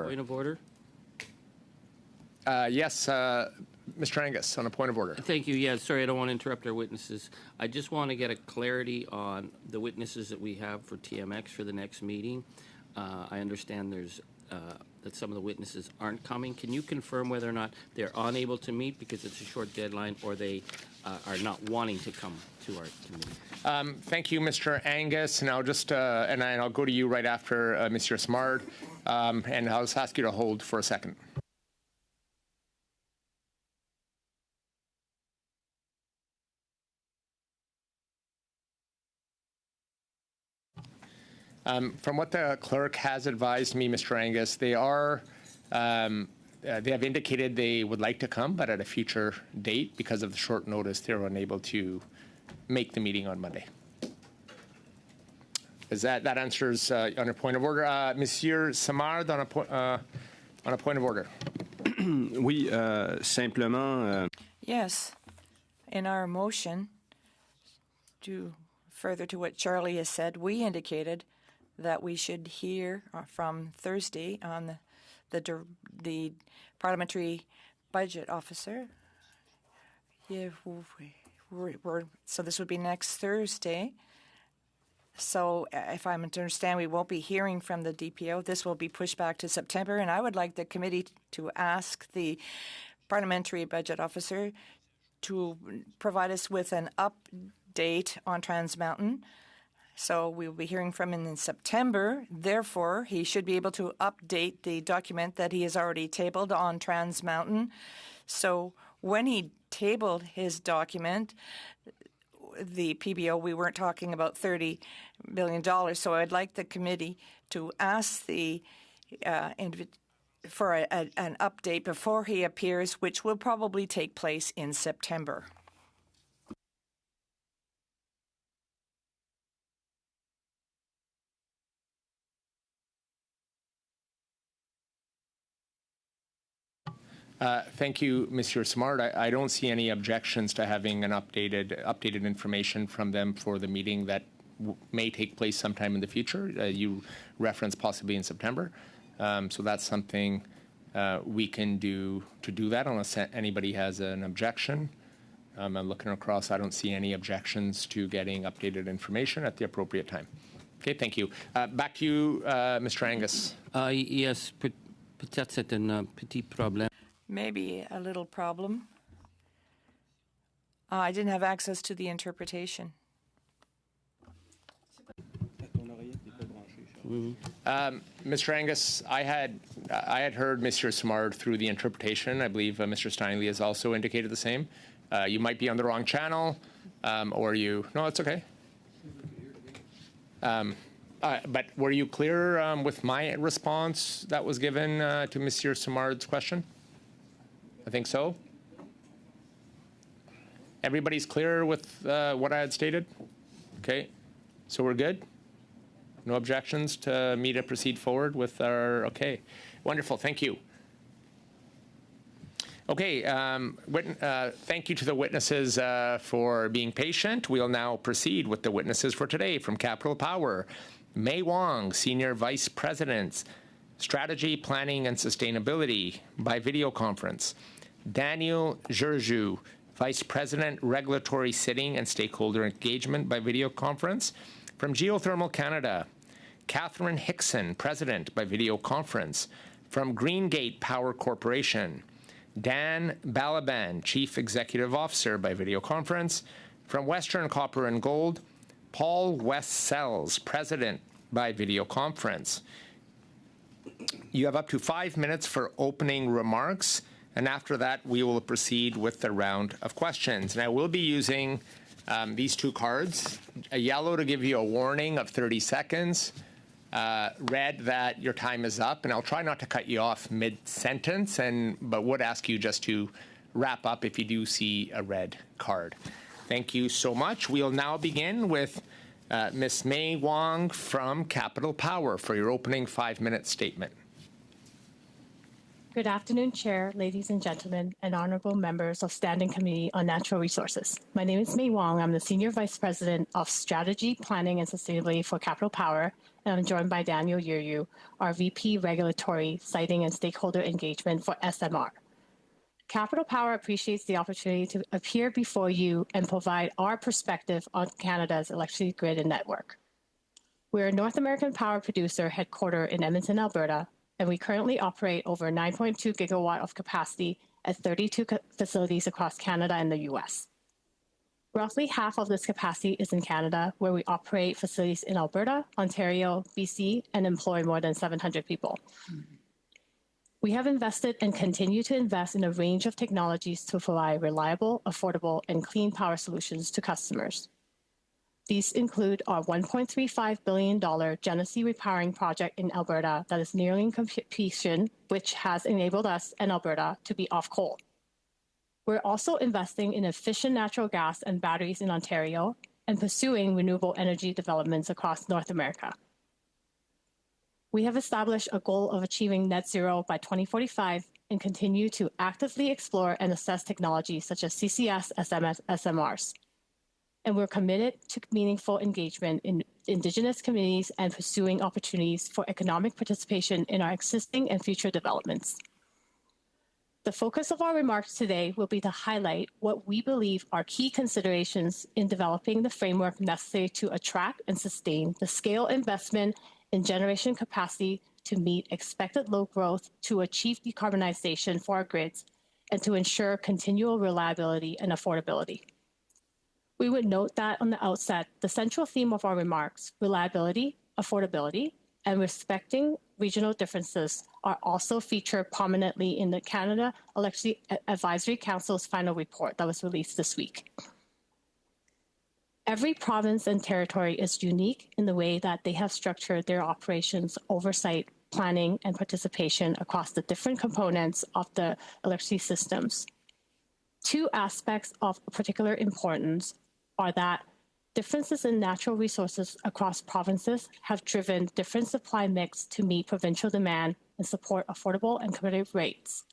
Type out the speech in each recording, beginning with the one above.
Point of order? Yes, Mr. Angus, on a point of order. Thank you. Yeah, sorry, I don't want to interrupt our witnesses. I just want to get a clarity on the witnesses that we have for TMX for the next meeting. I understand there's that some of the witnesses aren't coming. Can you confirm whether or not they're unable to meet because it's a short deadline, or they are not wanting to come to our committee? Thank you, Mr. Angus, and I'll just and I'll go to you right after Mr. Simard, and I'll just ask you to hold for a second. From what the clerk has advised me, Mr. Angus, they have indicated they would like to come, but at a future date. Because of the short notice, they're unable to make the meeting on Monday. Is that answers on a point of order? Monsieur Simard, on a point of order. Oui, simplement. Yes, in our motion, further to what Charlie has said, we indicated that we should hear from Thursday on the parliamentary budget officer. Yeah, so this would be next Thursday. So if I'm to understand, we won't be hearing from the DPO. This will be pushed back to September, and I would like the committee to ask the parliamentary budget officer to provide us with an update on Trans Mountain. So we will be hearing from him in September. Therefore, he should be able to update the document that he has already tabled on Trans Mountain. So when he tabled his document, the PBO, we weren't talking about $30 billion. So I'd like the committee to ask the for an update before he appears, which will probably take place in September. Thank you, Monsieur Simard. I don't see any objections to having an updated information from them for the meeting that may take place sometime in the future. You referenced possibly in September, so that's something we can do to do that, unless anybody has an objection. I'm looking across. I don't see any objections to getting updated information at the appropriate time. Okay, thank you. Back to you, Mr. Angus. Yes, peut-être c'est un petit problème. Maybe a little problem. I didn't have access to the interpretation. Mr. Angus, I had heard Mr. Simard through the interpretation. I believe Mr. Steinley has also indicated the same. You might be on the wrong channel, or you... No, it's okay. But were you clear with my response that was given to Mr. Simard's question? I think so. Everybody's clear with what I had stated? Okay. So we're good? No objections to me to proceed forward with our... Okay. Wonderful. Thank you. Okay. Thank you to the witnesses for being patient. We'll now proceed with the witnesses for today. From Capital Power, May Wong, Senior Vice President, Strategy, Planning and Sustainability by video conference. Daniel Georgiou, Vice President, Regulatory Sitting and Stakeholder Engagement by video conference. From Geothermal Canada, Catherine Hickson, President by video conference. From Greengate Power Corporation, Dan Balaban, Chief Executive Officer by video conference. From Western Copper and Gold, Paul West-Sells, President by video conference. You have up to 5 minutes for opening remarks, and after that, we will proceed with the round of questions. And I will be using these two cards, a yellow to give you a warning of 30 seconds, red that your time is up, and I'll try not to cut you off mid-sentence, but would ask you just to wrap up if you do see a red card. Thank you so much. We'll now begin with Ms. May Wong from Capital Power for your opening 5-minute statement. Good afternoon, Chair, ladies and gentlemen, and honorable members of Standing Committee on Natural Resources. My name is Mei Wong. I'm the Senior Vice President of Strategy, Planning, and Sustainability for Capital Power, and I'm joined by Daniel Yuryu, our VP Regulatory, Siting, and Stakeholder Engagement for SMR. Capital Power appreciates the opportunity to appear before you and provide our perspective on Canada's electricity grid and network. We're a North American power producer headquartered in Edmonton, Alberta, and we currently operate over 9.2 gigawatt of capacity at 32 facilities across Canada and the US. Roughly half of this capacity is in Canada, where we operate facilities in Alberta, Ontario, BC, and employ more than 700 people. We have invested and continue to invest in a range of technologies to provide reliable, affordable, and clean power solutions to customers. These include our $1.35 billion Genesee Repowering Project in Alberta that is nearing completion, which has enabled us and Alberta to be off coal. We're also investing in efficient natural gas and batteries in Ontario and pursuing renewable energy developments across North America. We have established a goal of achieving net zero by 2045 and continue to actively explore and assess technologies such as CCS, SMS, SMRs. And we're committed to meaningful engagement in Indigenous communities and pursuing opportunities for economic participation in our existing and future developments. The focus of our remarks today will be to highlight what we believe are key considerations in developing the framework necessary to attract and sustain the scale investment in generation capacity to meet expected load growth, to achieve decarbonization for our grids, and to ensure continual reliability and affordability. We would note that on the outset, the central theme of our remarks, reliability, affordability, and respecting regional differences are also featured prominently in the Canada Electricity Advisory Council's final report that was released this week. Every province and territory is unique in the way that they have structured their operations, oversight, planning, and participation across the different components of the electricity systems. Two aspects of particular importance are that differences in natural resources across provinces have driven different supply mix to meet provincial demand and support affordable and competitive rates.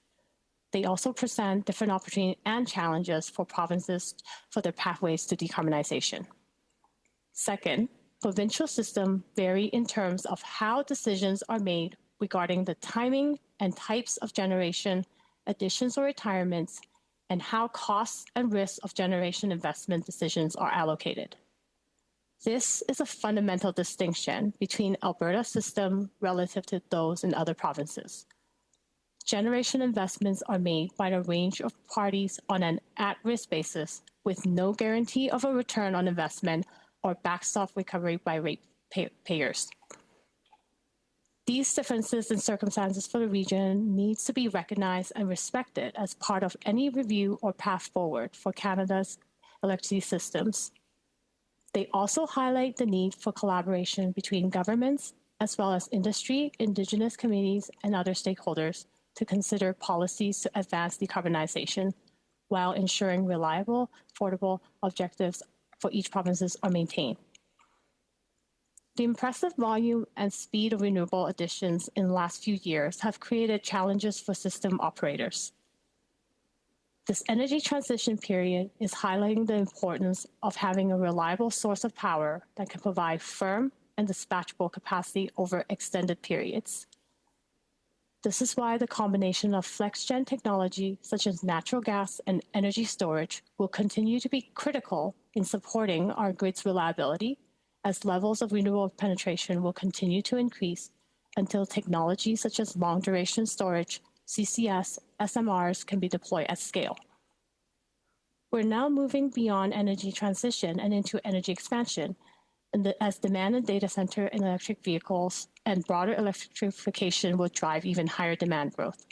They also present different opportunities and challenges for provinces for their pathways to decarbonization. Second, provincial systems vary in terms of how decisions are made regarding the timing and types of generation, additions or retirements, and how costs and risks of generation investment decisions are allocated. This is a fundamental distinction between Alberta's system relative to those in other provinces. Generation investments are made by a range of parties on an at-risk basis with no guarantee of a return on investment or backstop recovery by ratepayers. These differences in circumstances for the region needs to be recognized and respected as part of any review or path forward for Canada's electricity systems. They also highlight the need for collaboration between governments as well as industry, Indigenous communities, and other stakeholders to consider policies to advance decarbonization while ensuring reliable, affordable objectives for each provinces are maintained. The impressive volume and speed of renewable additions in the last few years have created challenges for system operators. This energy transition period is highlighting the importance of having a reliable source of power that can provide firm and dispatchable capacity over extended periods. This is why the combination of FlexGen technology, such as natural gas and energy storage, will continue to be critical in supporting our grid's reliability, as levels of renewable penetration will continue to increase until technologies such as long-duration storage, CCS, SMRs can be deployed at scale. We're now moving beyond energy transition and into energy expansion, as demand in data center and electric vehicles and broader electrification will drive even higher demand growth.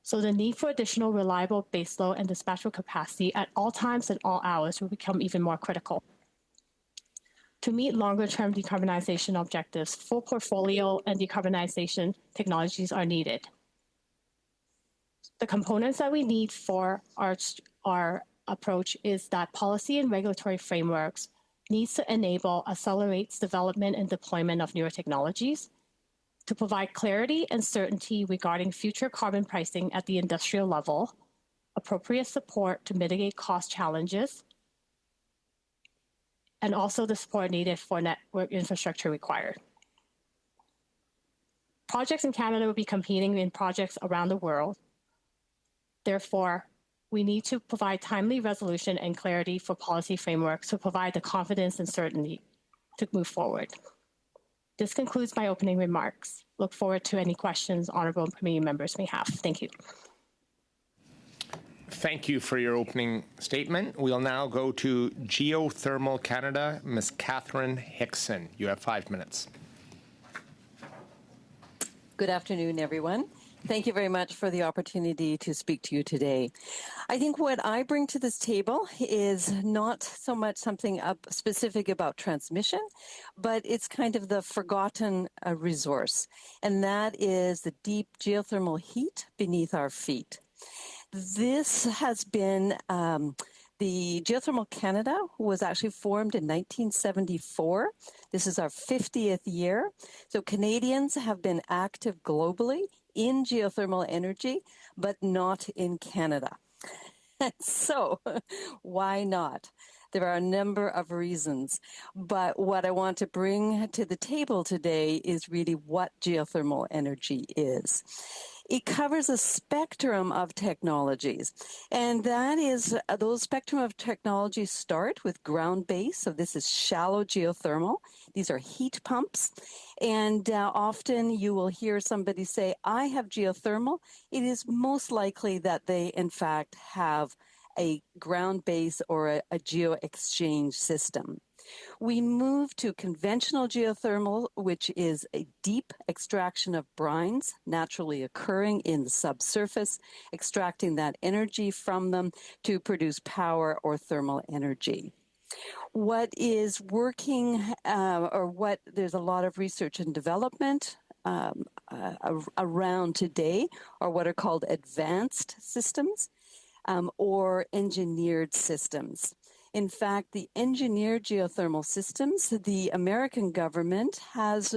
So the need for additional reliable baseload and dispatchable capacity at all times and all hours will become even more critical. To meet longer-term decarbonization objectives, full portfolio and decarbonization technologies are needed. The components that we need for our approach is that policy and regulatory frameworks needs to enable, accelerates development and deployment of newer technologies, to provide clarity and certainty regarding future carbon pricing at the industrial level, appropriate support to mitigate cost challenges, and also the support needed for network infrastructure required. Projects in Canada will be competing in projects around the world. Therefore, we need to provide timely resolution and clarity for policy frameworks to provide the confidence and certainty to move forward. This concludes my opening remarks. Look forward to any questions honorable committee members may have. Thank you. Thank you for your opening statement. We'll now go to Geothermal Canada, Ms. Catherine Hickson. You have 5 minutes. Good afternoon, everyone. Thank you very much for the opportunity to speak to you today. I think what I bring to this table is not so much something specific about transmission, but it's kind of the forgotten resource, and that is the deep geothermal heat beneath our feet. This has been the Geothermal Canada was actually formed in 1974. This is our 50th year. So Canadians have been active globally in geothermal energy, but not in Canada. So why not? There are a number of reasons, but what I want to bring to the table today is really what geothermal energy is. It covers a spectrum of technologies, and that is those spectrum of technologies start with ground-based, so this is shallow geothermal. These are heat pumps, and often you will hear somebody say, I have geothermal. It is most likely that they, in fact, have a ground base or a geo-exchange system. We move to conventional geothermal, which is a deep extraction of brines naturally occurring in the subsurface, extracting that energy from them to produce power or thermal energy. What is working, there's a lot of research and development around today, are what are called advanced systems or engineered systems. In fact, the engineered geothermal systems, the American government has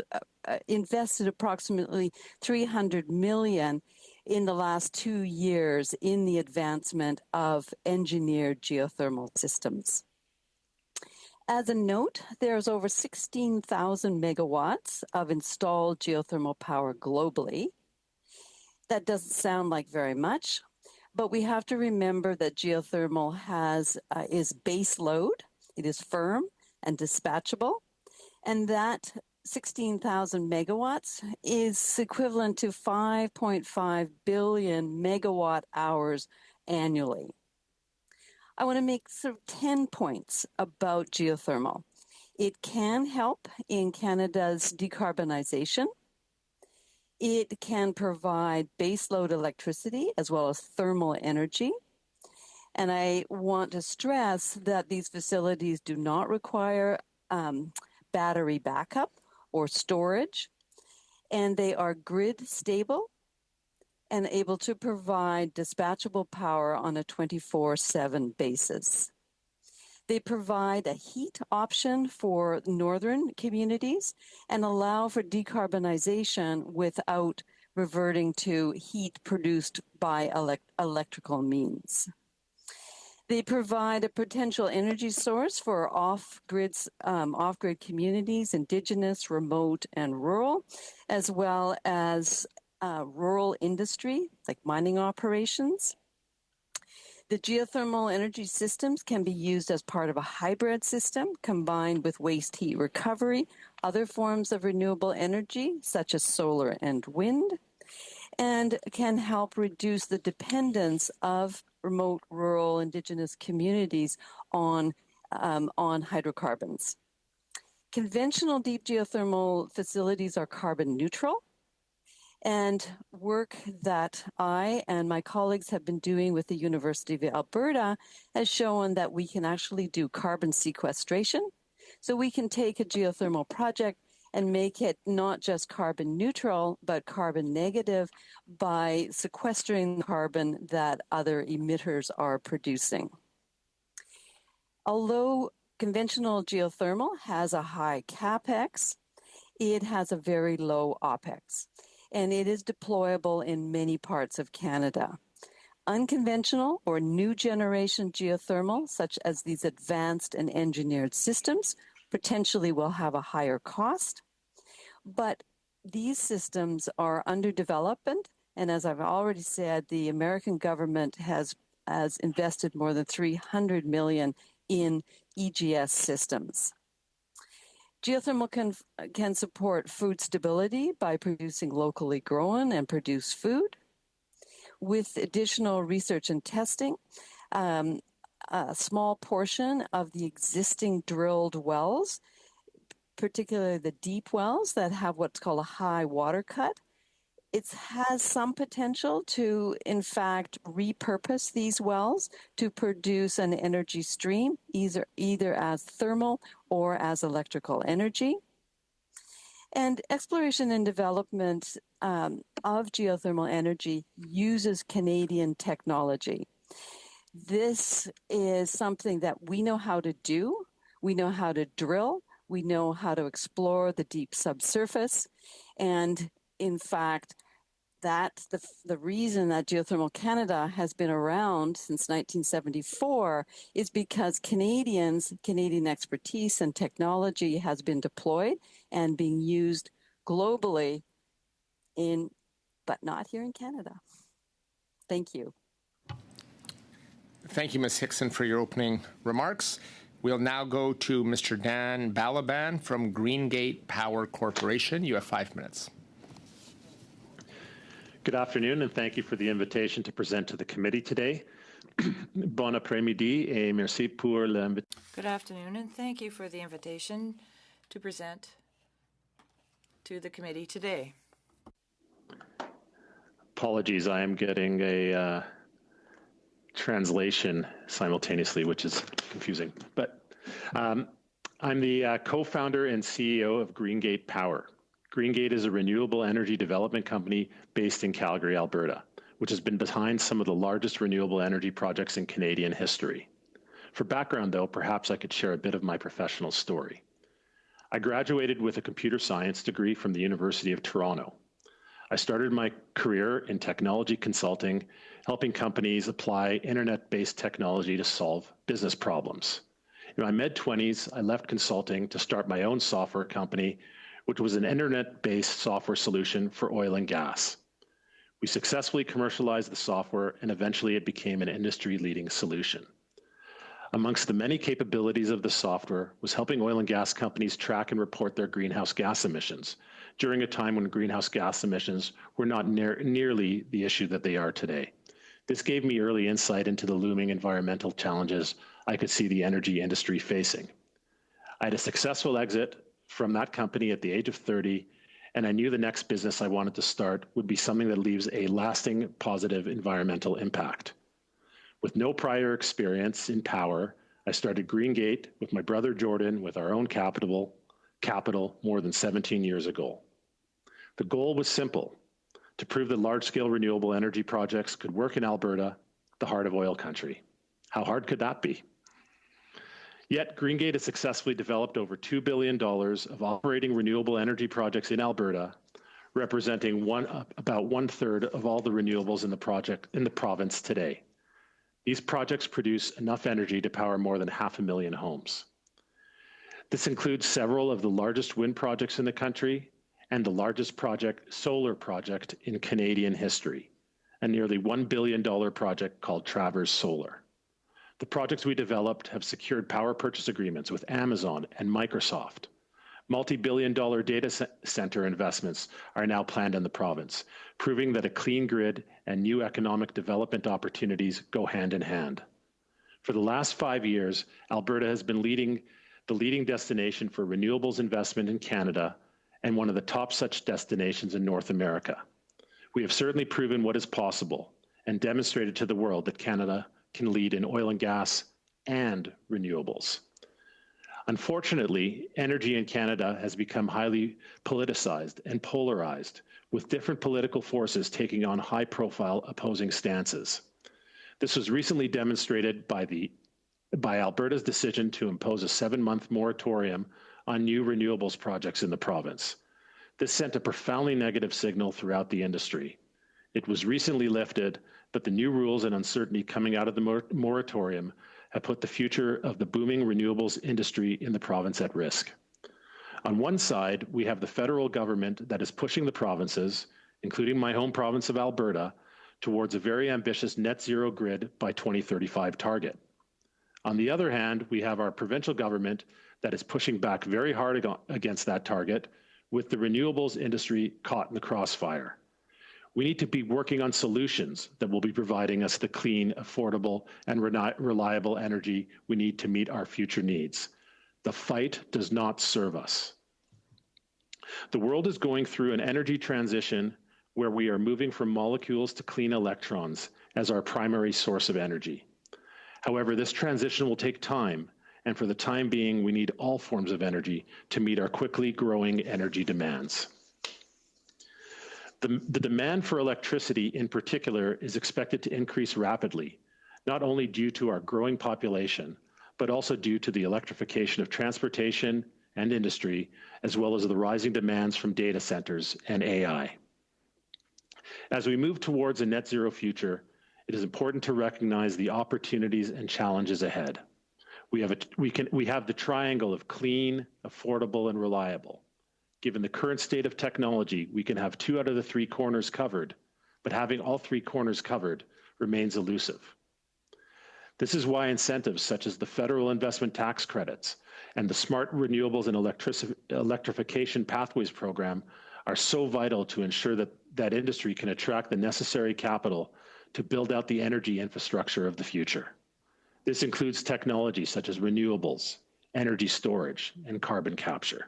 invested approximately $300 million in the last 2 years in the advancement of engineered geothermal systems. As a note, there's over 16,000 megawatts of installed geothermal power globally. That doesn't sound like very much. But we have to remember that geothermal is base load, it is firm and dispatchable, and that 16,000 megawatts is equivalent to 5.5 billion megawatt hours annually. I want to make sort of 10 points about geothermal. It can help in Canada's decarbonization. It can provide baseload electricity as well as thermal energy. And I want to stress that these facilities do not require battery backup or storage, and they are grid stable and able to provide dispatchable power on a 24/7 basis. They provide a heat option for northern communities and allow for decarbonization without reverting to heat produced by electrical means. They provide a potential energy source for off-grid communities, indigenous, remote, and rural, as well as rural industry, like mining operations. The geothermal energy systems can be used as part of a hybrid system combined with waste heat recovery, other forms of renewable energy, such as solar and wind, and can help reduce the dependence of remote, rural, indigenous communities on hydrocarbons. Conventional deep geothermal facilities are carbon neutral. And work that I and my colleagues have been doing with the University of Alberta has shown that we can actually do carbon sequestration. So we can take a geothermal project and make it not just carbon neutral, but carbon negative by sequestering carbon that other emitters are producing. Although conventional geothermal has a high capex, It has a very low OPEX, and it is deployable in many parts of Canada. Unconventional or new generation geothermal, such as these advanced and engineered systems, potentially will have a higher cost, but these systems are under development, and as I've already said, the American government has invested more than $300 million in EGS systems. Geothermal can support food stability by producing locally grown and produced food. With additional research and testing, a small portion of the existing drilled wells, particularly the deep wells that have what's called a high water cut, it has some potential to, in fact, repurpose these wells to produce an energy stream, either as thermal or as electrical energy. And exploration and development of geothermal energy uses Canadian technology. This is something that we know how to do. We know how to drill. We know how to explore the deep subsurface. And in fact, that's the reason that Geothermal Canada has been around since 1974 is because Canadian expertise and technology has been deployed and being used globally but not here in Canada. Thank you. Thank you, Ms. Hickson, for your opening remarks. We'll now go to Mr. Dan Balaban from Greengate Power Corporation. You have 5 minutes. Good afternoon, and thank you for the invitation to present to the committee today. Bon après-midi et merci pour l'invitation. Good afternoon, and thank you for the invitation to present to the committee today. Apologies, I am getting a translation simultaneously, which is confusing. But I'm the co-founder and CEO of Greengate Power. Greengate is a renewable energy development company based in Calgary, Alberta, which has been behind some of the largest renewable energy projects in Canadian history. For background, though, perhaps I could share a bit of my professional story. I graduated with a computer science degree from the University of Toronto. I started my career in technology consulting, helping companies apply internet-based technology to solve business problems. In my mid-20s, I left consulting to start my own software company, which was an internet-based software solution for oil and gas. We successfully commercialized the software, and eventually it became an industry-leading solution. Amongst the many capabilities of the software was helping oil and gas companies track and report their greenhouse gas emissions during a time when greenhouse gas emissions were not nearly the issue that they are today. This gave me early insight into the looming environmental challenges I could see the energy industry facing. I had a successful exit from that company at the age of 30, and I knew the next business I wanted to start would be something that leaves a lasting positive environmental impact. With no prior experience in power, I started Greengate with my brother Jordan with our own capital more than 17 years ago. The goal was simple: to prove that large-scale renewable energy projects could work in Alberta, the heart of oil country. How hard could that be? Yet, Greengate has successfully developed over $2 billion of operating renewable energy projects in Alberta, representing about 1/3 of all the renewables in the province today. These projects produce enough energy to power more than 500,000 homes. This includes several of the largest wind projects in the country and the largest solar project in Canadian history, a nearly $1 billion project called Travers Solar. The projects we developed have secured power purchase agreements with Amazon and Microsoft. Multi-billion-dollar data center investments are now planned in the province, proving that a clean grid and new economic development opportunities go hand in hand. For the last 5 years, Alberta has been the leading destination for renewables investment in Canada and one of the top such destinations in North America. We have certainly proven what is possible and demonstrated to the world that Canada can lead in oil and gas and renewables. Unfortunately, energy in Canada has become highly politicized and polarized, with different political forces taking on high-profile opposing stances. This was recently demonstrated by Alberta's decision to impose a 7-month moratorium on new renewables projects in the province, This sent a profoundly negative signal throughout the industry. It was recently lifted, but the new rules and uncertainty coming out of the moratorium have put the future of the booming renewables industry in the province at risk. On one side, we have the federal government that is pushing the provinces, including my home province of Alberta, towards a very ambitious net zero grid by 2035 target. On the other hand, we have our provincial government that is pushing back very hard against that target, with the renewables industry caught in the crossfire. We need to be working on solutions that will be providing us the clean, affordable, and reliable energy we need to meet our future needs. The fight does not serve us. The world is going through an energy transition where we are moving from molecules to clean electrons as our primary source of energy. However, this transition will take time, and for the time being, we need all forms of energy to meet our quickly growing energy demands. The demand for electricity in particular is expected to increase rapidly, not only due to our growing population, but also due to the electrification of transportation and industry, as well as the rising demands from data centers and AI. As we move towards a net zero future, it is important to recognize the opportunities and challenges ahead. We have the triangle of clean, affordable, and reliable. Given the current state of technology, we can have 2 out of the 3 corners covered, but having all 3 corners covered remains elusive. This is why incentives such as the federal investment tax credits and the Smart Renewables and Electrification Pathways program are so vital to ensure that industry can attract the necessary capital to build out the energy infrastructure of the future. This includes technologies such as renewables, energy storage, and carbon capture.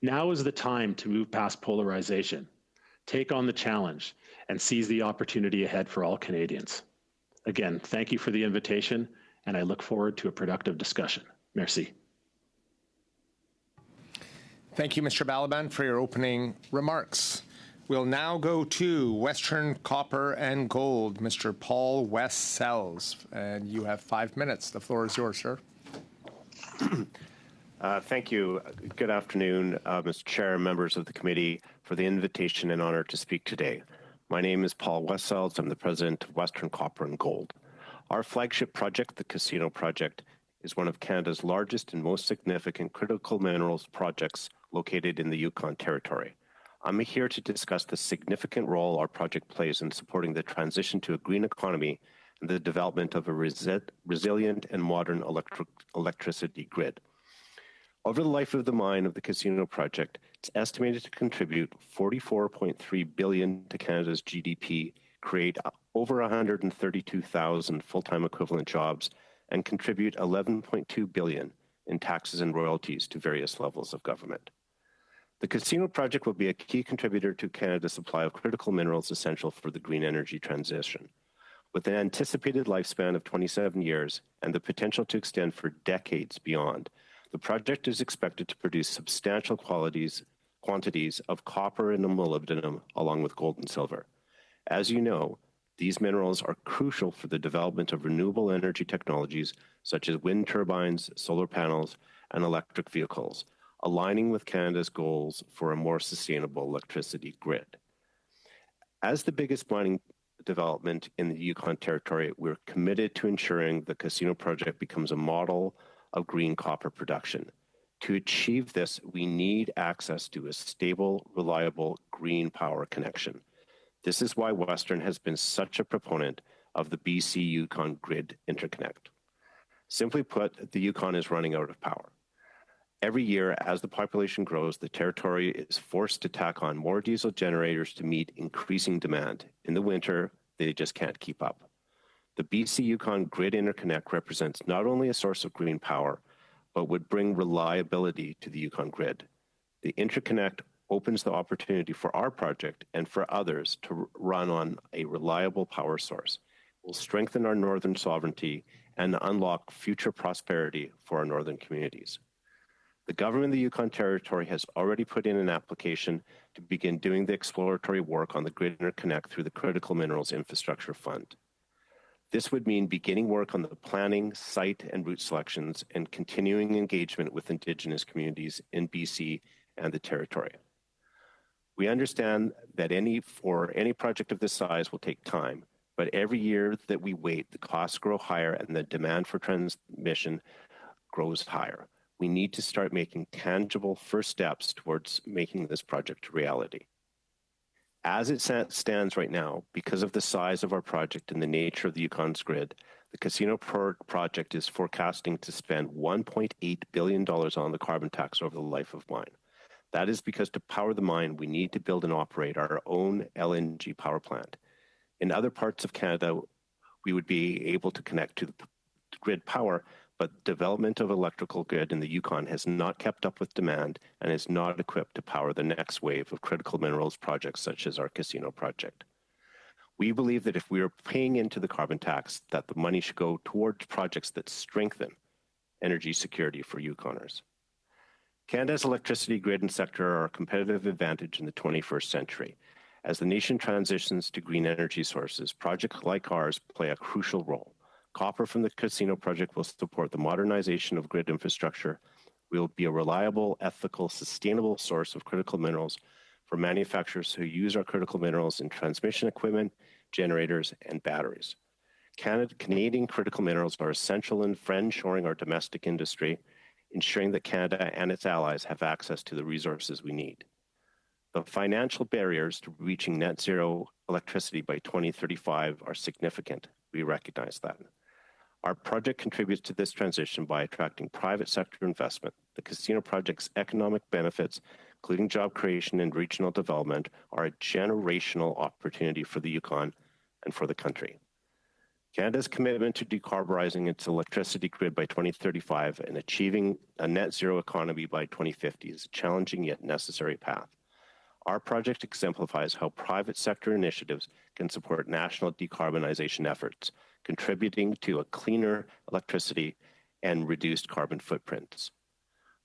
Now is the time to move past polarization, take on the challenge, and seize the opportunity ahead for all Canadians. Again, thank you for the invitation, and I look forward to a productive discussion. Merci. Thank you, Mr. Balaban, for your opening remarks. We'll now go to Western Copper and Gold, Mr. Paul West-Sells, and you have 5 minutes. The floor is yours, sir. Thank you. Good afternoon, Mr. Chair, members of the committee, for the invitation and honor to speak today. My name is Paul West-Sells. I'm the president of Western Copper and Gold. Our flagship project, the Casino Project, is one of Canada's largest and most significant critical minerals projects located in the Yukon Territory. I'm here to discuss the significant role our project plays in supporting the transition to a green economy and the development of a resilient and modern electricity grid. Over the life of the mine of the Casino Project, it's estimated to contribute $44.3 billion to Canada's GDP, create over 132,000 full-time equivalent jobs, and contribute $11.2 billion in taxes and royalties to various levels of government. The Casino Project will be a key contributor to Canada's supply of critical minerals essential for the green energy transition. With an anticipated lifespan of 27 years and the potential to extend for decades beyond, the project is expected to produce substantial quantities of copper and molybdenum, along with gold and silver. As you know, these minerals are crucial for the development of renewable energy technologies such as wind turbines, solar panels, and electric vehicles, aligning with Canada's goals for a more sustainable electricity grid. As the biggest mining development in the Yukon Territory, we're committed to ensuring the Casino Project becomes a model of green copper production. To achieve this, we need access to a stable, reliable green power connection. This is why Western has been such a proponent of the BC Yukon Grid Interconnect. Simply put, the Yukon is running out of power. Every year, as the population grows, the territory is forced to tack on more diesel generators to meet increasing demand. In the winter, they just can't keep up. The BC Yukon Grid Interconnect represents not only a source of green power, but would bring reliability to the Yukon grid. The interconnect opens the opportunity for our project and for others to run on a reliable power source. It will strengthen our northern sovereignty and unlock future prosperity for our northern communities. The government of the Yukon Territory has already put in an application to begin doing the exploratory work on the grid interconnect through the Critical Minerals Infrastructure Fund. This would mean beginning work on the planning, site, and route selections and continuing engagement with Indigenous communities in BC and the Territory. We understand that any project of this size will take time, but every year that we wait, the costs grow higher and the demand for transmission grows higher. We need to start making tangible first steps towards making this project a reality. As it stands right now, because of the size of our project and the nature of the Yukon's grid, the casino project is forecasting to spend $1.8 billion on the carbon tax over the life of mine. That is because to power the mine, we need to build and operate our own LNG power plant. In other parts of Canada, we would be able to connect to the grid power, but development of electrical grid in the Yukon has not kept up with demand and is not equipped to power the next wave of critical minerals projects such as our casino project. We believe that if we are paying into the carbon tax, that the money should go towards projects that strengthen energy security for Yukoners. Canada's electricity grid and sector are a competitive advantage in the 21st century. As the nation transitions to green energy sources, projects like ours play a crucial role. Copper from the casino project will support the modernization of grid infrastructure. We will be a reliable, ethical, sustainable source of critical minerals for manufacturers who use our critical minerals in transmission equipment, generators, and batteries. Canadian critical minerals are essential in friend-shoring our domestic industry, ensuring that Canada and its allies have access to the resources we need. The financial barriers to reaching net zero electricity by 2035 are significant. We recognize that. Our project contributes to this transition by attracting private sector investment. The casino project's economic benefits, including job creation and regional development, are a generational opportunity for the Yukon and for the country. Canada's commitment to decarbonizing its electricity grid by 2035 and achieving a net zero economy by 2050 is a challenging yet necessary path. Our project exemplifies how private sector initiatives can support national decarbonization efforts, contributing to a cleaner electricity and reduced carbon footprints.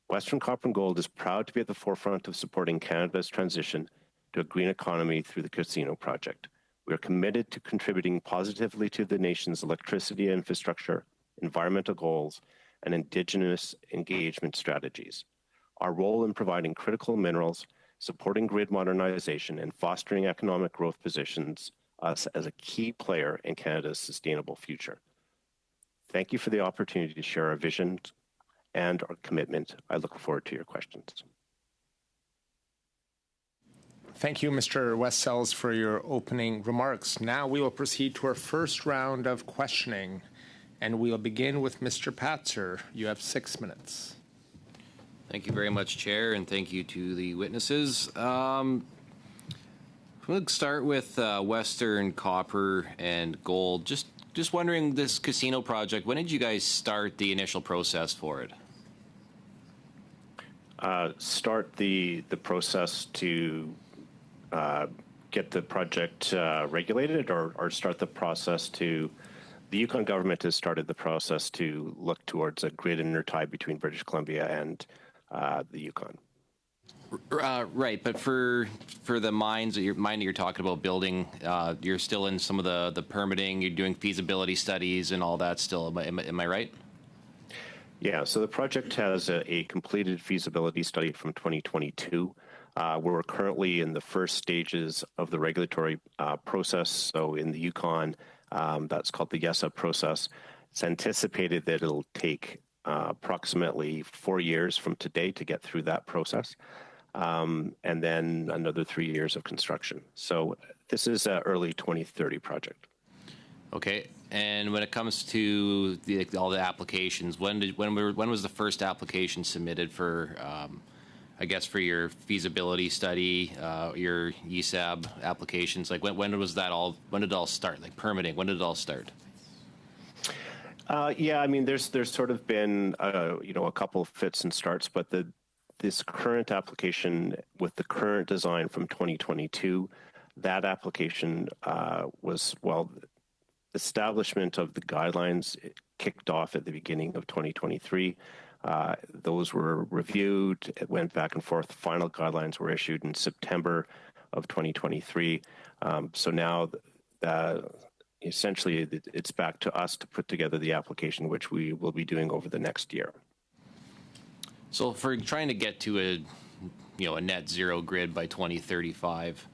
Western Copper and Gold is proud to be at the forefront of supporting Canada's transition to a green economy through the casino project. We are committed to contributing positively to the nation's electricity infrastructure, environmental goals, and Indigenous engagement strategies. Our role in providing critical minerals, supporting grid modernization, and fostering economic growth positions us as a key player in Canada's sustainable future. Thank you for the opportunity to share our vision and our commitment. I look forward to your questions. Thank you, Mr. Westsells, for your opening remarks. Now we will proceed to our first round of questioning, and we'll begin with Mr. Patzer. You have 6 minutes. Thank you very much, Chair, and thank you to the witnesses. We'll start with Western Copper and Gold. Just wondering, this casino project, when did you guys start the initial process for it? Start the process to get the project regulated, or start the process to... The Yukon government has started the process to look towards a grid intertie between British Columbia and the Yukon. Right, but for the mine that you're talking about building, you're still in some of the permitting. You're doing feasibility studies and all that still. Am I right? Yeah. So the project has a completed feasibility study from 2022. We're currently in the first stages of the regulatory process. So in the Yukon, that's called the YESA process. It's anticipated that it'll take approximately 4 years from today to get through that process, and then another 3 years of construction. So this is an early 2030 project. Okay, and when it comes to all the applications, when was the first application submitted for, I guess, for your feasibility study, your ESAB applications? Like when was that all? When did it all start? Like permitting, when did it all start? Yeah, I mean, there's sort of been a couple of fits and starts, but this current application with the current design from 2022, that application was, well, establishment of the guidelines kicked off at the beginning of 2023. Those were reviewed, it went back and forth. Final guidelines were issued in September of 2023. So now essentially it's back to us to put together the application, which we will be doing over the next year. So for trying to get to a net zero grid by 2035.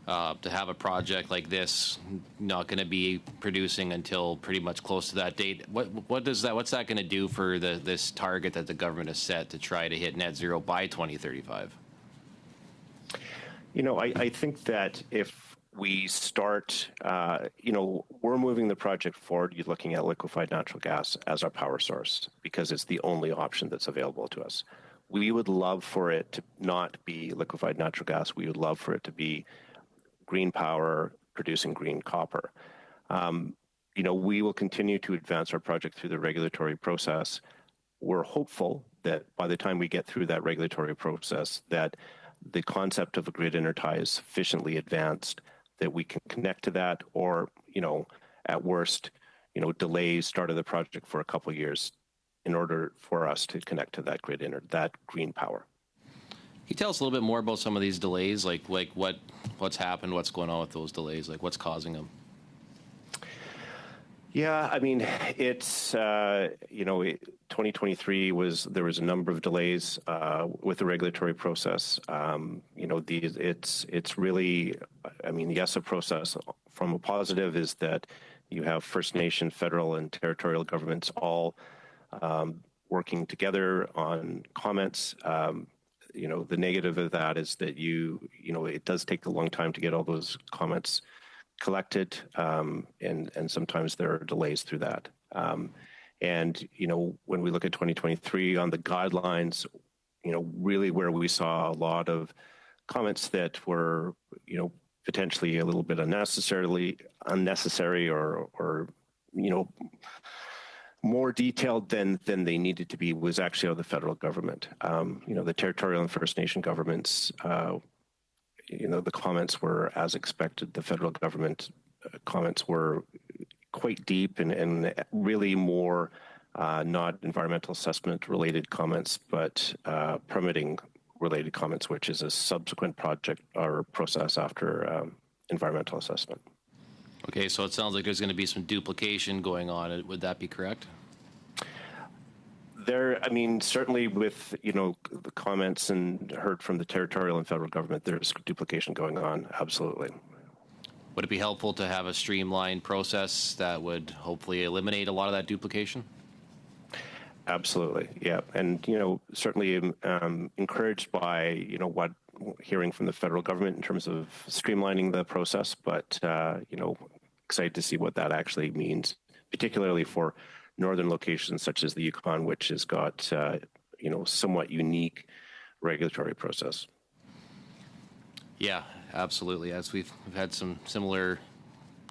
To have a project like this not going to be producing until pretty much close to that date, what's that going to do for this target that the government has set to try to hit net zero by 2035? I think that if we start, we're moving the project forward. You're looking at liquefied natural gas as our power source because it's the only option that's available to us. We would love for it to not be liquefied natural gas. We would love for it to be green power producing green copper. We will continue to advance our project through the regulatory process. We're hopeful that by the time we get through that regulatory process, that the concept of a grid intertie is sufficiently advanced that we can connect to that, or, at worst, delay start of the project for a couple of years in order for us to connect to that grid that green power. Can you tell us a little bit more about some of these delays, like what's happened, what's going on with those delays, like what's causing them? Yeah, I mean, it's 2023 there was a number of delays with the regulatory process. It's really, yes, a process. From a positive is that you have First Nation, federal, and territorial governments all working together on comments. The negative of that is that it does take a long time to get all those comments collected, and sometimes there are delays through that. When we look at 2023 on the guidelines, really where we saw a lot of comments that were, potentially a little bit unnecessary or more detailed than they needed to be was actually of the federal government. The territorial and First Nation governments, the comments were as expected. The federal government comments were quite deep and really more not environmental assessment related comments, but permitting related comments, which is a subsequent project or process after environmental assessment. Okay, so it sounds like there's going to be some duplication going on. Would that be correct? Certainly with, the comments and heard from the territorial and federal government, there's duplication going on, absolutely. Would it be helpful to have a streamlined process that would hopefully eliminate a lot of that duplication? Absolutely, yeah. And, certainly encouraged by, what hearing from the federal government in terms of streamlining the process, but, excited to see what that actually means, particularly for northern locations such as the Yukon, which has got, somewhat unique regulatory process. Yeah, absolutely. As we've had some similar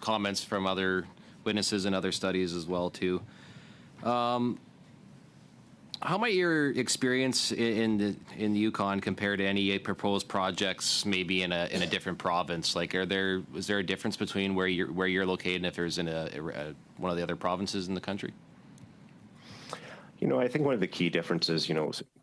comments from other witnesses and other studies as well, too. How might your experience in the Yukon compare to any proposed projects, maybe in a different province? Like, is there a difference between where you're located and if there's in one of the other provinces in the country? I think one of the key differences,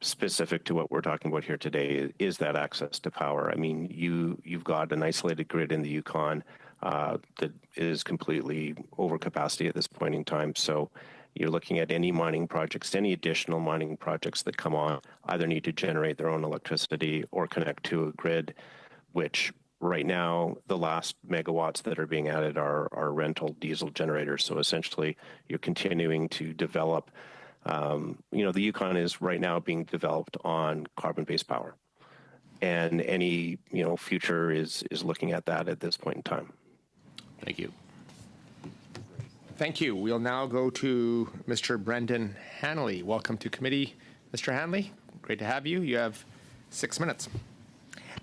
specific to what we're talking about here today, is that access to power. You've got an isolated grid in the Yukon that is completely over capacity at this point in time. So you're looking at any mining projects, any additional mining projects that come on, either need to generate their own electricity or connect to a grid, which right now, the last megawatts that are being added are rental diesel generators. So essentially, you're continuing to develop. The Yukon is right now being developed on carbon-based power, and any future is looking at that at this point in time. Thank you. Thank you. We'll now go to Mr. Brendan Hanley. Welcome to committee, Mr. Hanley. Great to have you. You have 6 minutes.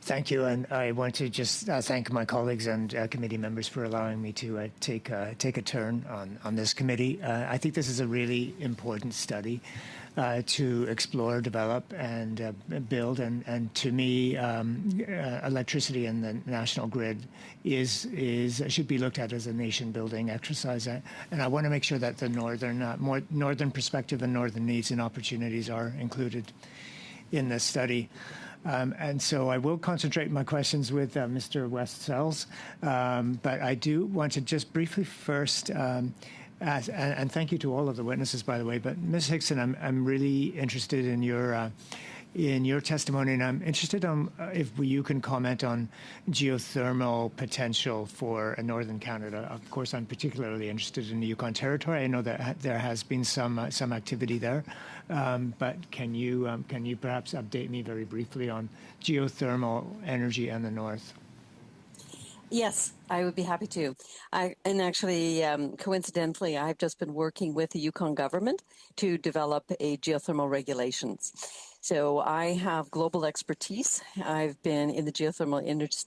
Thank you, and I want to just thank my colleagues and committee members for allowing me to take a turn on this committee. I think this is a really important study to explore, develop, and build. And to me, electricity in the national grid should be looked at as a nation-building exercise. And I want to make sure that the northern perspective and northern needs and opportunities are included in this study. And so I will concentrate my questions with Mr. Westsells, but I do want to just briefly first and thank you to all of the witnesses, by the way. But Ms. Hickson, I'm really interested in your in your testimony, and I'm interested on if you can comment on geothermal potential for Northern Canada. Of course, I'm particularly interested in the Yukon Territory. I know that there has been some activity there, but can you perhaps update me very briefly on geothermal energy in the north? Yes, I would be happy to. Coincidentally, I've just been working with the Yukon government to develop a geothermal regulations. So I have global expertise. I've been in the geothermal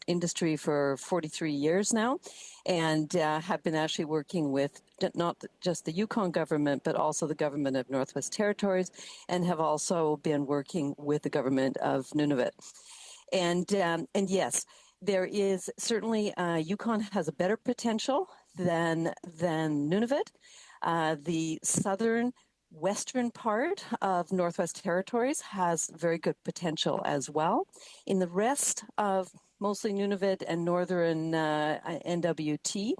industry for 43 years now, and have been actually working with not just the Yukon government, but also the government of Northwest Territories, and have also been working with the government of Nunavut. And yes, there is certainly Yukon has a better potential than Nunavut. The southern western part of Northwest Territories has very good potential as well. In the rest of mostly Nunavut and northern NWT,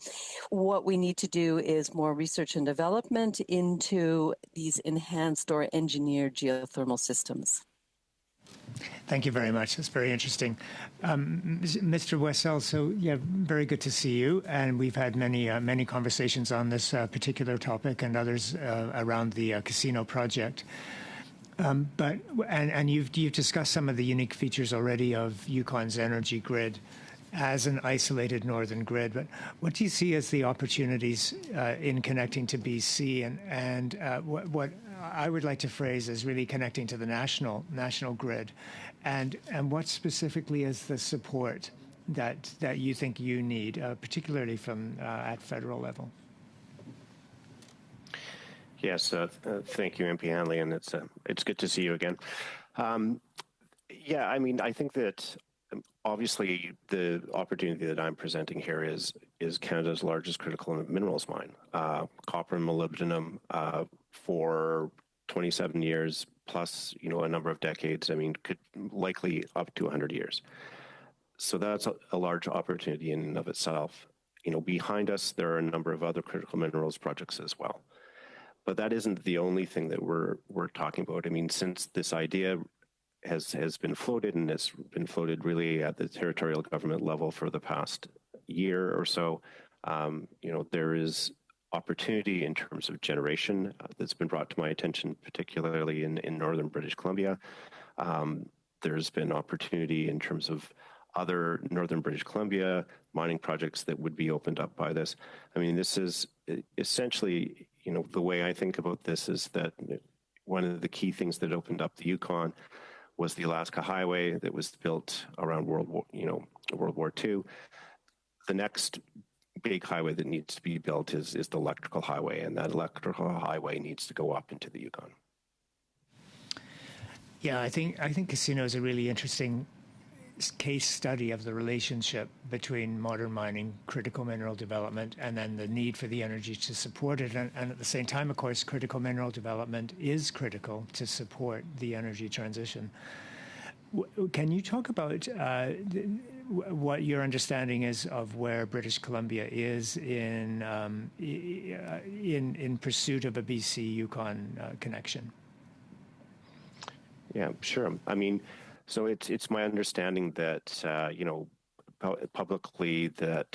what we need to do is more research and development into these enhanced or engineered geothermal systems. Thank you very much. That's very interesting. Mr. Wessel, so yeah, very good to see you. And we've had many conversations on this particular topic and others around the casino project. But you've discussed some of the unique features already of Yukon's energy grid as an isolated northern grid. But what do you see as the opportunities in connecting to BC and what I would like to phrase as really connecting to the national grid, and what specifically is the support that you think you need, particularly from at federal level? Yes, thank you, MP Hanley, and it's good to see you again. Yeah, I mean, I think that obviously the opportunity that I'm presenting here is Canada's largest critical minerals mine, copper and molybdenum, for 27 years plus, a number of decades. I mean, could likely up to 100 years. So that's a large opportunity in and of itself. Behind us, there are a number of other critical minerals projects as well. But that isn't the only thing that we're talking about. I mean, since this idea has been floated, and it's been floated really at the territorial government level for the past year or so, there is opportunity in terms of generation that's been brought to my attention, particularly in northern British Columbia. There's been opportunity in terms of other northern British Columbia mining projects that would be opened up by this. I mean, this is essentially, the way I think about this is that one of the key things that opened up the Yukon was the Alaska Highway that was built around World War II. The next big highway that needs to be built is the electrical highway, and that electrical highway needs to go up into the Yukon. Yeah, I think casino is a really interesting case study of the relationship between modern mining, critical mineral development, and then the need for the energy to support it. And at the same time, of course, critical mineral development is critical to support the energy transition. Can you talk about what your understanding is of where British Columbia is in pursuit of a BC-Yukon connection? Yeah, sure. I mean, so it's my understanding that publicly that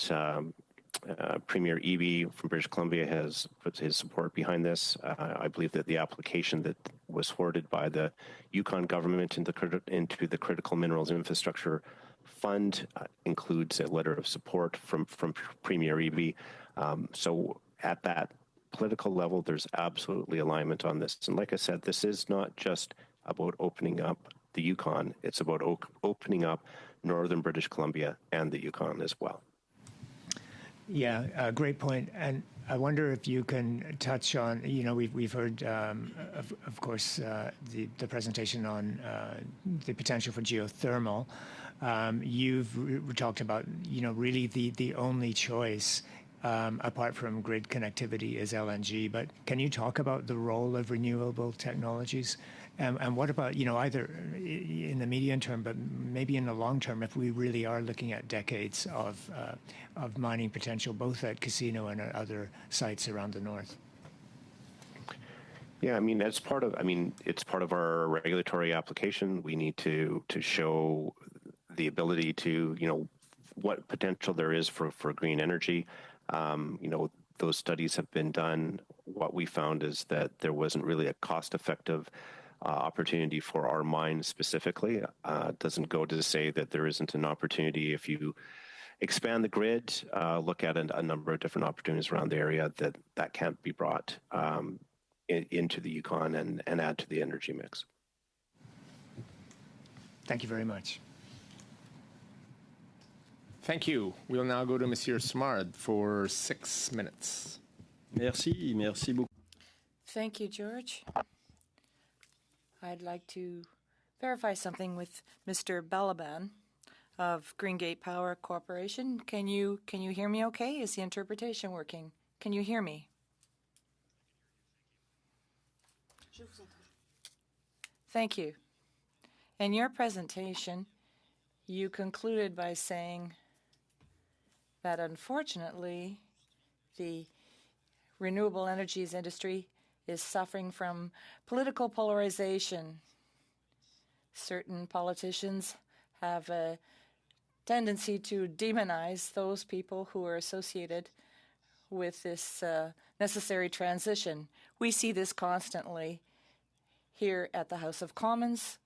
Premier Eby from British Columbia has put his support behind this. I believe that the application that was forwarded by the Yukon government into the Critical Minerals Infrastructure Fund includes a letter of support from Premier Eby. So at that political level, there's absolutely alignment on this. And like I said, this is not just about opening up the Yukon. It's about opening up northern British Columbia and the Yukon as well. Yeah, great point. And I wonder if you can touch on, we've heard, of course, the presentation on the potential for geothermal. You've talked about, really the only choice apart from grid connectivity is LNG. But can you talk about the role of renewable technologies? And what about, either in the medium term, but maybe in the long term, if we really are looking at decades of mining potential, both at Casino and at other sites around the north? Yeah, I mean, it's part of our regulatory application. We need to show the ability to, what potential there is for green energy. Those studies have been done. What we found is that there wasn't really a cost-effective opportunity for our mine specifically. It doesn't go to say that there isn't an opportunity if you expand the grid, look at a number of different opportunities around the area that can't be brought into the Yukon and add to the energy mix. Thank you very much. Thank you. We'll now go to Monsieur Smard for 6 minutes. Merci beaucoup. Thank you, George. I'd like to verify something with Mr. Balaban of Greengate Power Corporation. Can you hear me okay? Is the interpretation working? Can you hear me? Thank you. In your presentation, you concluded by saying that unfortunately, the renewable energies industry is suffering from political polarization. Certain politicians have a tendency to demonize those people who are associated with this necessary transition. We see this constantly here at the House of Commons.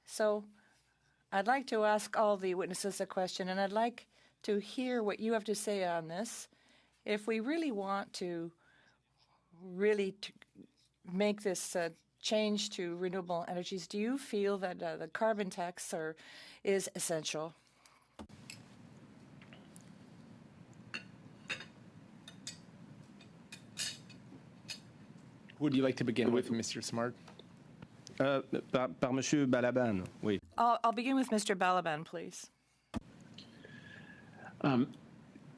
So I'd like to ask all the witnesses a question, and I'd like to hear what you have to say on this. If we really want to make this change to renewable energies, do you feel that the carbon tax is essential? Would you like to begin with Mr. Smart? Par Monsieur Balaban, oui. I'll begin with Mr. Balaban, please.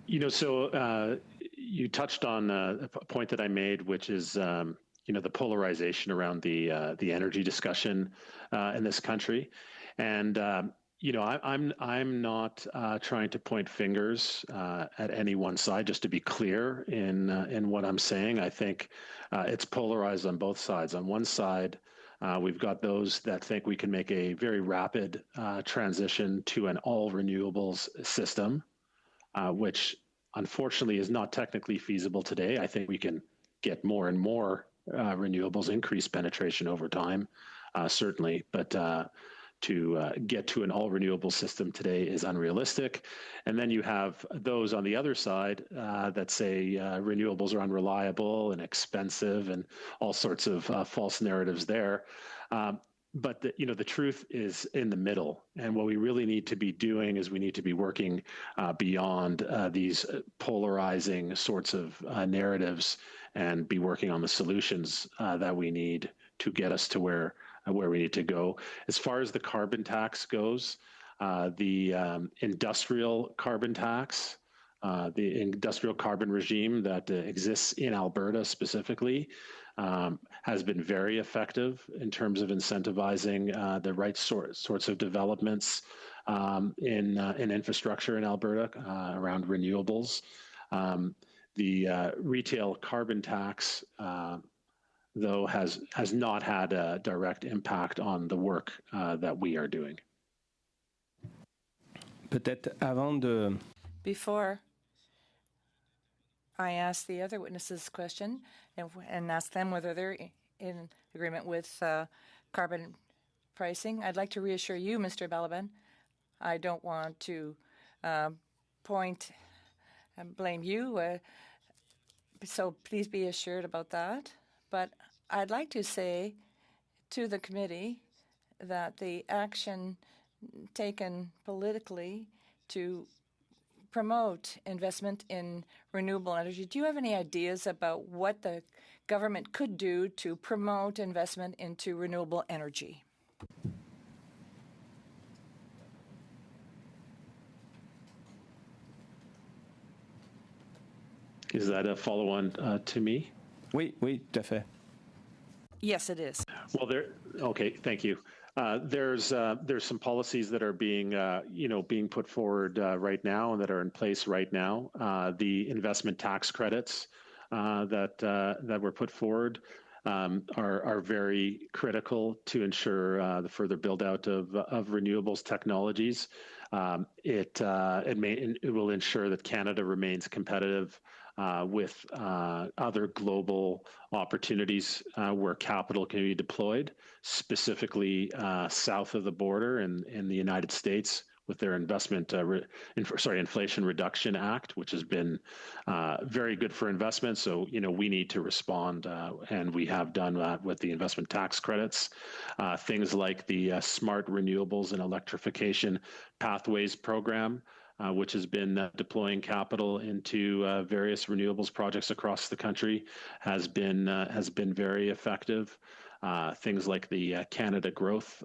You touched on a point that I made, which is, the polarization around the energy discussion in this country. And, I'm not trying to point fingers at any one side, just to be clear in what I'm saying. I think it's polarized on both sides. On one side, we've got those that think we can make a very rapid transition to an all renewables system, which unfortunately is not technically feasible today. I think we can get more and more renewables, increase penetration over time, certainly, but to get to an all renewable system today is unrealistic. And then you have those on the other side that say renewables are unreliable and expensive and all sorts of false narratives there. But the truth is in the middle. And what we really need to be doing is we need to be working beyond these polarizing sorts of narratives and be working on the solutions that we need to get us to where we need to go. As far as the carbon tax goes, the industrial carbon tax, the industrial carbon regime that exists in Alberta specifically, has been very effective in terms of incentivizing the right sorts of developments in infrastructure in Alberta around renewables. The retail carbon tax, though, has not had a direct impact on the work that we are doing. Before I ask the other witnesses question and ask them whether they're in agreement with carbon pricing, I'd like to reassure you, Mr. Balaban, I don't want to point and blame you, so please be assured about that. But I'd like to say to the committee that the action taken politically to promote investment in renewable energy, do you have any ideas about what the government could do to promote investment into renewable energy? Is that a follow-on to me? Oui, tout à fait. Yes, it is. Well, okay, thank you. There's some policies that are being put forward right now and that are in place right now. The investment tax credits that were put forward are very critical to ensure the further build out of renewables technologies. It will ensure that Canada remains competitive with other global opportunities where capital can be deployed, specifically south of the border in the United States with their Inflation Reduction Act, which has been very good for investment. So, we need to respond, and we have done that with the investment tax credits. Things like the Smart Renewables and Electrification Pathways Program, which has been deploying capital into various renewables projects across the country, has been very effective. Things like the Canada Growth,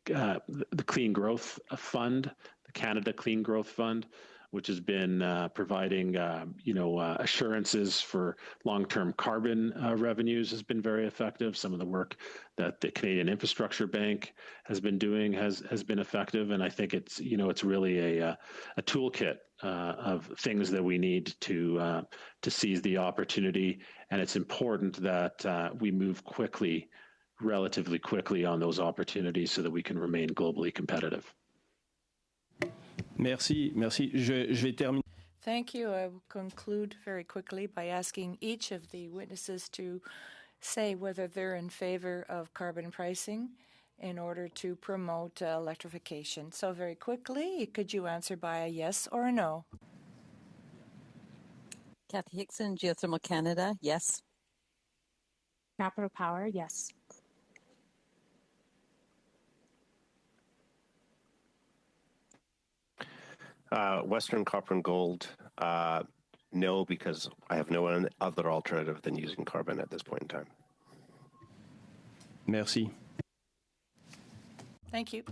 the Clean Growth Fund, the Canada Clean Growth Fund, which has been providing, assurances for long-term carbon revenues, has been very effective. Some of the work that the Canadian Infrastructure Bank has been doing has been effective, and I think it's really a toolkit of things that we need to seize the opportunity, and it's important that we move relatively quickly on those opportunities so that we can remain globally competitive. Merci. Je vais terminer. Thank you. I will conclude very quickly by asking each of the witnesses to say whether they're in favor of carbon pricing in order to promote electrification. So very quickly, could you answer by a yes or a no? Kathy Hickson, Geothermal Canada, yes. Capital Power, yes. Western Copper and Gold, no, because I have no other alternative than using carbon at this point in time. Merci. Thank you.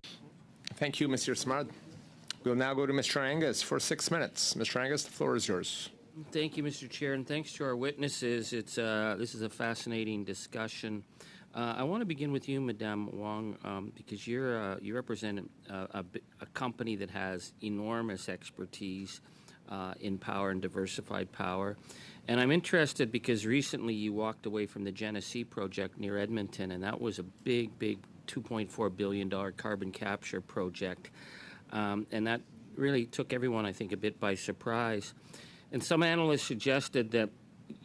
Thank you, Mr. Smart. We'll now go to Mr. Angus for 6 minutes. Mr. Angus, the floor is yours. Thank you, Mr. Chair, and thanks to our witnesses. This is a fascinating discussion. I want to begin with you, Madame Wong, because you represent a company that has enormous expertise in power and diversified power. And I'm interested because recently you walked away from the Genesee project near Edmonton, and that was a big $2.4 billion carbon capture project. And that really took everyone, I think, a bit by surprise. And some analysts suggested that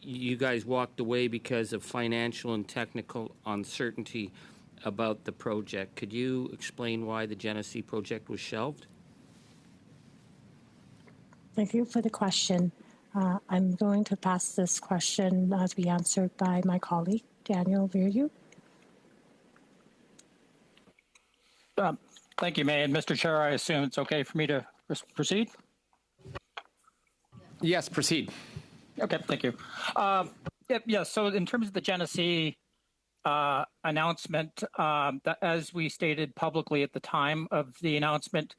you guys walked away because of financial and technical uncertainty about the project. Could you explain why the Genesee project was shelved? Thank you for the question. I'm going to pass this question to be answered by my colleague, Daniel Viryu. Thank you, May. And Mr. Chair, I assume it's okay for me to proceed? Yes, proceed. Okay, thank you. So in terms of the Genesee announcement, that as we stated publicly at the time of the announcement,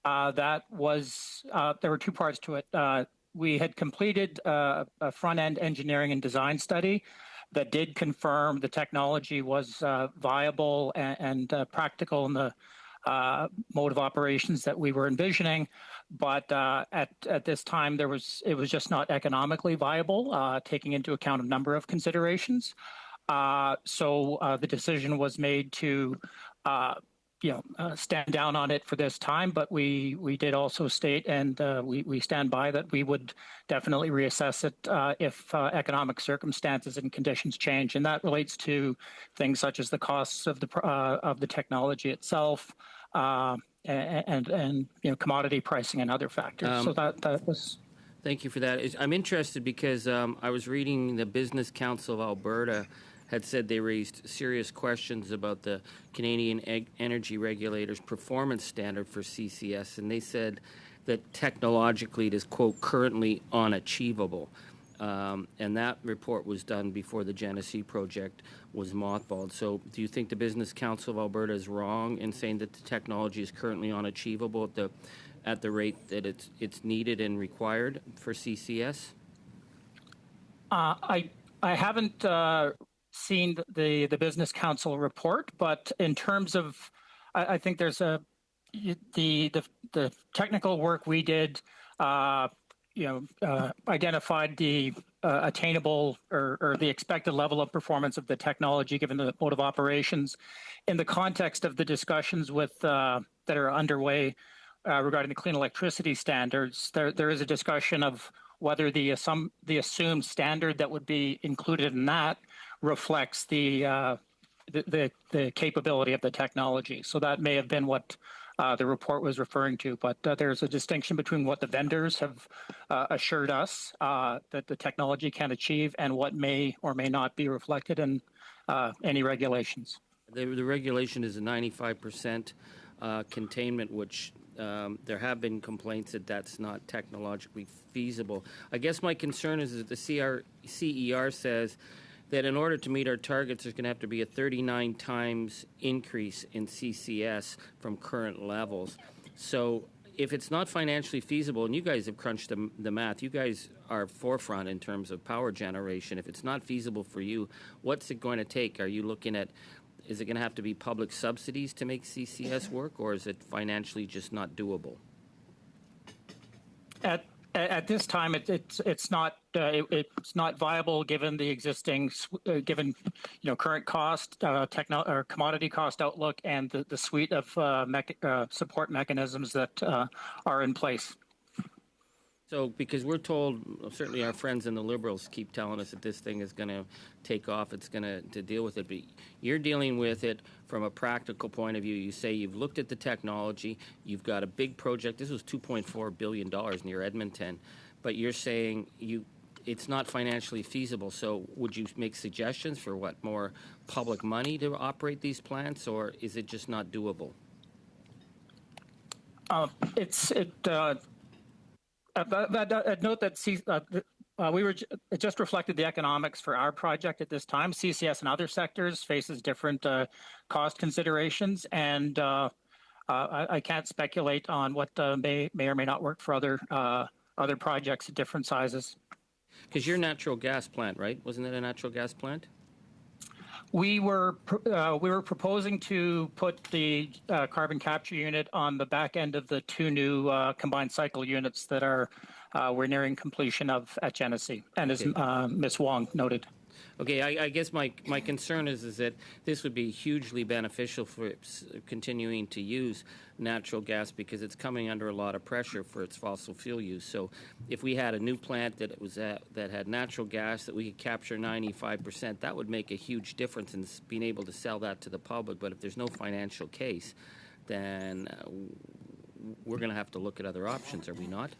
that was there were two parts to it. We had completed a front-end engineering and design study that did confirm the technology was viable and practical in the mode of operations that we were envisioning. But at this time, it was just not economically viable, taking into account a number of considerations. So the decision was made to stand down on it for this time, but we did also state, and we stand by, that we would definitely reassess it if economic circumstances and conditions change, and that relates to things such as the costs of the technology itself, and commodity pricing and other factors. So that was. Thank you for that. I'm interested because I was reading the Business Council of Alberta had said they raised serious questions about the Canadian Energy Regulator's performance standard for CCS, and they said that technologically it is, quote, currently unachievable. And that report was done before the Genesee project was mothballed. So do you think the Business Council of Alberta is wrong in saying that the technology is currently unachievable at the rate that it's needed and required for CCS? I haven't seen the Business Council report, but in terms of, I think there's the technical work we did identified the attainable or the expected level of performance of the technology given the mode of operations. In the context of the discussions with that are underway regarding the clean electricity standards, there is a discussion of whether the assumed standard that would be included in that reflects the capability of the technology. So that may have been what the report was referring to, but there's a distinction between what the vendors have assured us that the technology can achieve and what may or may not be reflected in any regulations. The regulation is a 95% containment, which there have been complaints that that's not technologically feasible. I guess my concern is that the CER says that in order to meet our targets, there's going to have to be a 39 times increase in CCS from current levels. So if it's not financially feasible, and you guys have crunched the math, you guys are forefront in terms of power generation. If it's not feasible for you, what's it going to take? Are you looking at, is it going to have to be public subsidies to make CCS work, or is it financially just not doable? At this time, it's not viable given the existing current cost or commodity cost outlook and the suite of support mechanisms that are in place. So, because we're told, certainly our friends in the Liberals keep telling us that this thing is going to take off, it's going to deal with it, but you're dealing with it from a practical point of view. You say you've looked at the technology, you've got a big project. This was $2.4 billion near Edmonton, but you're saying it's not financially feasible. So would you make suggestions for what, more public money to operate these plants, or is it just not doable? I'd note that it just reflected the economics for our project at this time. CCS and other sectors faces different cost considerations, and I can't speculate on what may or may not work for other projects at different sizes. Because your natural gas plant, right? Wasn't it a natural gas plant? We were proposing to put the carbon capture unit on the back end of the two new combined cycle units that we're nearing completion of at Genesee, and as Ms. Wong noted. Okay, I guess my concern is that this would be hugely beneficial for continuing to use natural gas because it's coming under a lot of pressure for its fossil fuel use. So if we had a new plant that had natural gas that we could capture 95%, that would make a huge difference in being able to sell that to the public. But if there's no financial case, then we're going to have to look at other options, are we not?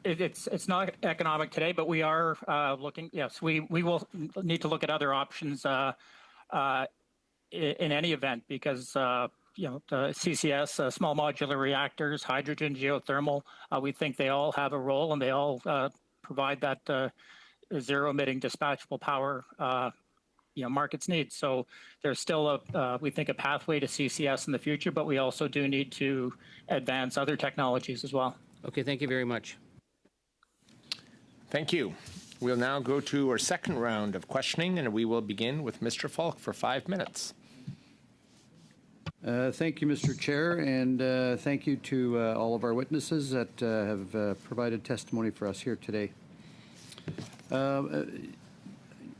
It's not economic today, but we are looking. Yes, we will need to look at other options in any event because the CCS, small modular reactors, hydrogen, geothermal, we think they all have a role and they all provide that zero emitting dispatchable power markets need. So there's still we think a pathway to CCS in the future, but we also do need to advance other technologies as well. Okay, thank you very much. Thank you. We'll now go to our second round of questioning, and we will begin with Mr. Falk for 5 minutes. Thank you, Mr. Chair, and thank you to all of our witnesses that have provided testimony for us here today.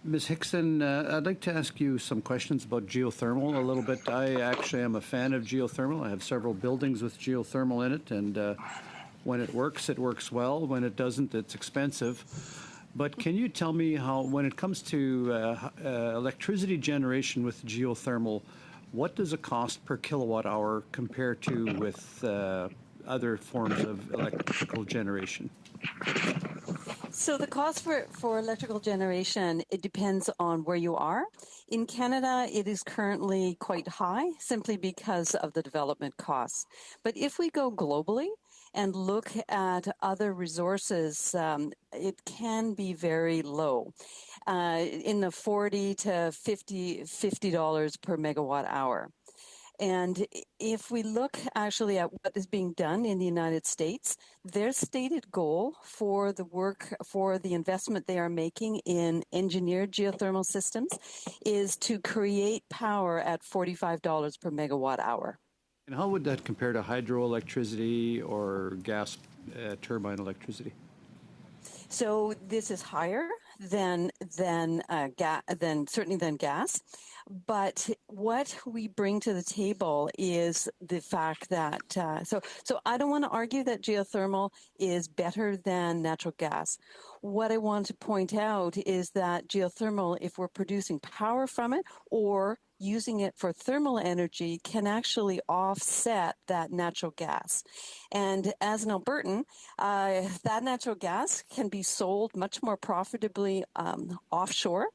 Ms. Hickson, I'd like to ask you some questions about geothermal a little bit. I actually am a fan of geothermal. I have several buildings with geothermal in it, and when it works well. When it doesn't, it's expensive. But can you tell me how, when it comes to electricity generation with geothermal, what does it cost per kilowatt hour compare to with other forms of electrical generation? So the cost for electrical generation, it depends on where you are. In Canada, it is currently quite high simply because of the development costs. But if we go globally and look at other resources, it can be very low, in the $40 to $50 per megawatt hour. And if we look actually at what is being done in the United States, their stated goal for the work, for the investment they are making in engineered geothermal systems is to create power at $45 per megawatt hour. And how would that compare to hydroelectricity or gas turbine electricity? So this is higher than certainly than gas. But what we bring to the table is the fact that so I don't want to argue that geothermal is better than natural gas. What I want to point out is that geothermal, if we're producing power from it or using it for thermal energy, can actually offset that natural gas. And as an Albertan, that natural gas can be sold much more profitably offshore.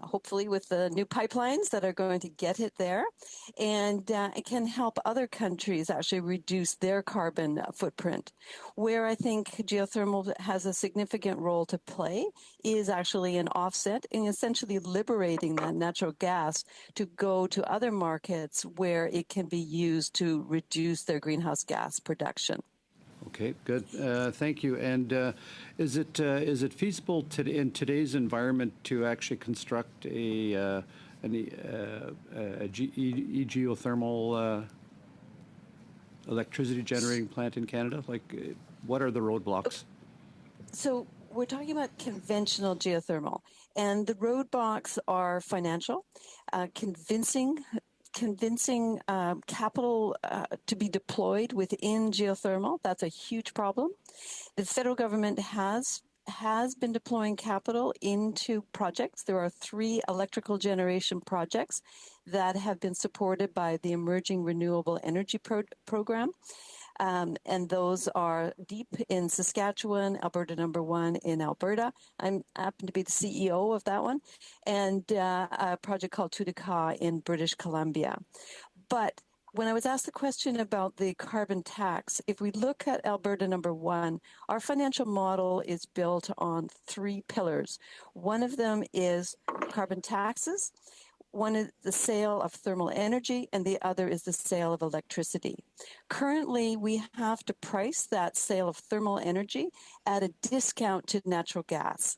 Hopefully with the new pipelines that are going to get it there. And it can help other countries actually reduce their carbon footprint. Where I think geothermal has a significant role to play is actually an offset in essentially liberating that natural gas to go to other markets where it can be used to reduce their greenhouse gas production. Okay, good. Thank you. And is it feasible in today's environment to actually construct a geothermal electricity generating plant in Canada? Like, what are the roadblocks? So we're talking about conventional geothermal, and the roadblocks are financial, convincing capital to be deployed within geothermal. That's a huge problem. The federal government has been deploying capital into projects. There are 3 electrical generation projects that have been supported by the Emerging Renewable Energy Program. And those are Deep in Saskatchewan, Alberta number 1 in Alberta. I happen to be the CEO of that one, and a project called Tutica in British Columbia. But when I was asked the question about the carbon tax, if we look at Alberta number 1, our financial model is built on 3 pillars. One of them is carbon taxes. One is the sale of thermal energy, and the other is the sale of electricity. Currently, we have to price that sale of thermal energy at a discount to natural gas.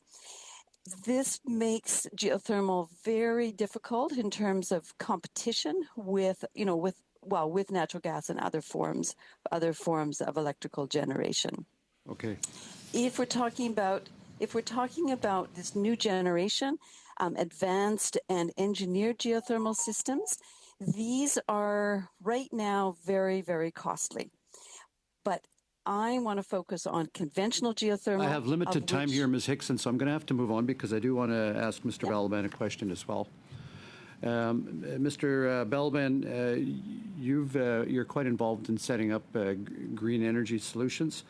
This makes geothermal very difficult in terms of competition with natural gas and other forms of electrical generation. Okay. If we're talking about this new generation, advanced and engineered geothermal systems, these are right now very, very costly. But I want to focus on conventional geothermal. I have limited time here, Ms. Hickson, so I'm going to have to move on because I do want to ask Mr. Balaban a question as well. Mr. Balaban, you're quite involved in setting up green energy solutions.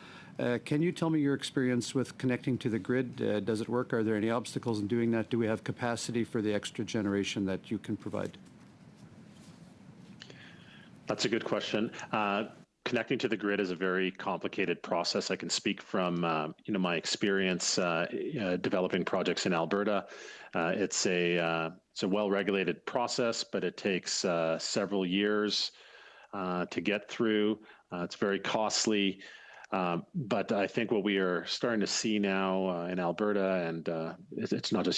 Can you tell me your experience with connecting to the grid? Does it work? Are there any obstacles in doing that? Do we have capacity for the extra generation that you can provide? That's a good question. Connecting to the grid is a very complicated process. I can speak from my experience developing projects in Alberta. It's a well-regulated process, but it takes several years to get through. It's very costly. But I think what we are starting to see now in Alberta, and it's not just here,